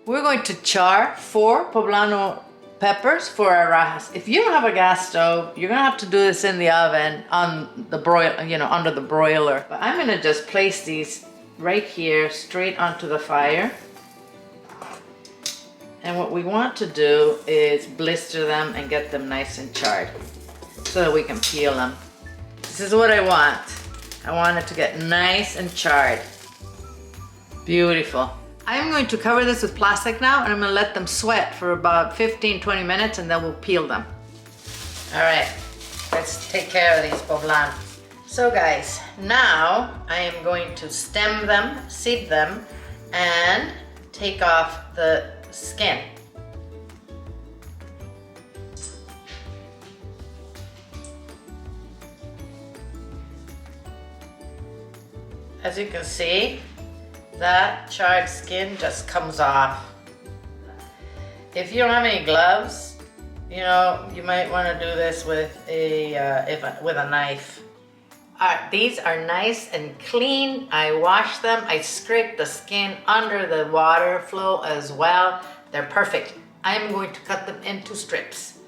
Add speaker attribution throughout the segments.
Speaker 1: We're going to char 4 poblano peppers for our rajas. If you don't have a gas stove, you're gonna have to do this in the oven on the broil, under the broiler. But I'm gonna just place these right here straight onto the fire. And what we want to do is blister them and get them nice and charred so that we can peel them. This is what I want. I want it to get nice and charred. Beautiful. I'm going to cover this with plastic now, and I'm going to let them sweat for about 15-20 minutes, and then we'll peel them. All right, let's take care of these poblanos. So guys, now I am going to stem them, seed them, and take off the skin. As you can see, that charred skin just comes off. If you don't have any gloves, you might want to do this with a knife. All right, these are nice and clean. I washed them. I scraped the skin under the water flow as well. They're perfect. I'm going to cut them into strips.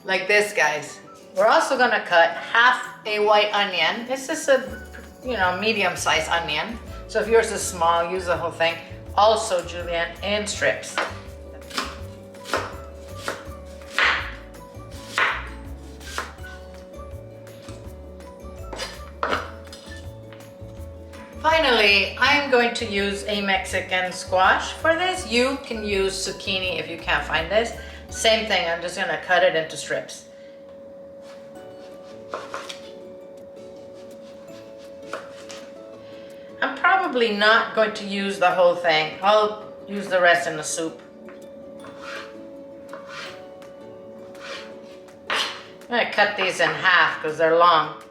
Speaker 1: Like this, guys. We're also gonna cut half a white onion. This is a medium-sized onion. So if yours is small, use the whole thing. Also julienne in strips. Finally, I'm going to use a Mexican squash. For this, you can use zucchini if you can't find this. Same thing, I'm just gonna cut it into strips. I'm probably not going to use the whole thing. I'll use the rest in the soup. I'm gonna cut these in half because they're long.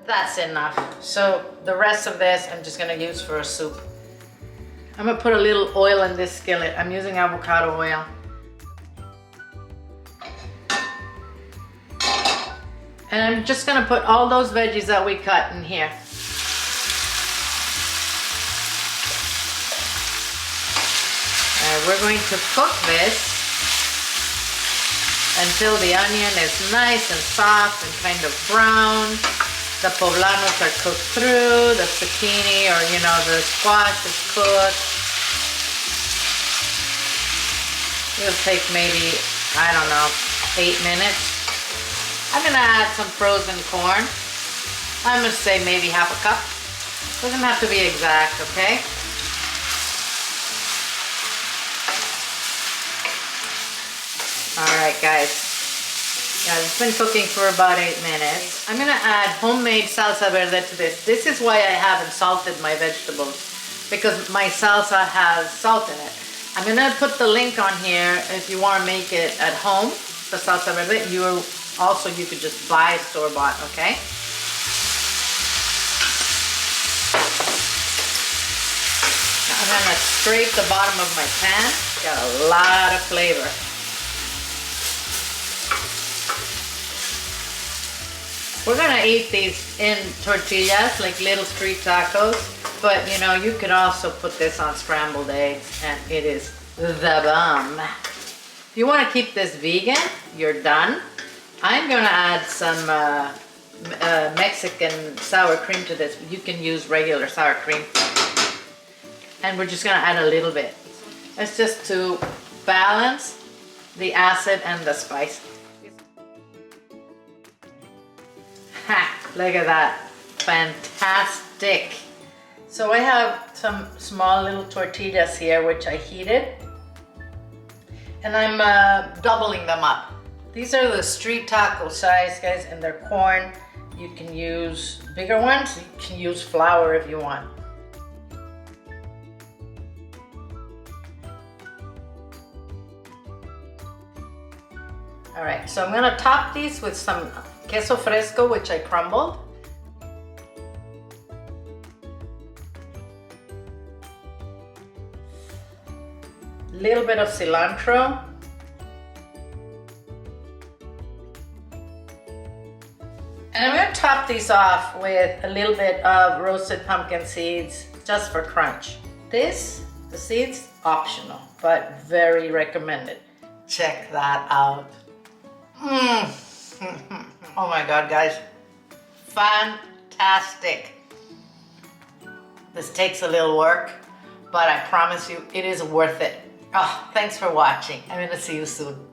Speaker 1: That's enough. So the rest of this I'm just gonna use for a soup. I'm gonna put a little oil in this skillet. I'm using avocado oil. And I'm just gonna put all those veggies that we cut in here. And we're going to cook this until the onion is nice and soft and kind of brown. The poblanos are cooked through, the zucchini or the squash is cooked. It'll take maybe, 8 minutes. I'm gonna add some frozen corn. I'm gonna say maybe half a cup. Doesn't have to be exact, okay? All right, guys. Yeah, it's been cooking for about 8 minutes. I'm gonna add homemade salsa verde to this. This is why I haven't salted my vegetables, because my salsa has salt in it. I'm gonna put the link on here if you wanna make it at home, the salsa verde. You could just buy store-bought, okay? Now I'm gonna scrape the bottom of my pan. Got a lot of flavor. We're gonna eat these in tortillas, like little street tacos, but you could also put this on scrambled eggs, and it is the bomb. If you wanna keep this vegan, you're done. I'm gonna add some Mexican sour cream to this. You can use regular sour cream. And we're just gonna add a little bit. It's just to balance the acid and the spice. Ha! Look at that. Fantastic. So I have some small little tortillas here which I heated. And I'm doubling them up. These are the street taco size, guys, and they're corn. You can use bigger ones. You can use flour if you want. All right, so I'm gonna top these with some queso fresco, which I crumbled. Little bit of cilantro. And I'm gonna top these off with a little bit of roasted pumpkin seeds just for crunch. The seeds, optional, but very recommended. Check that out. Oh my God, guys. Fantastic. This takes a little work, but I promise you it is worth it. Oh, thanks for watching. I'm gonna see you soon.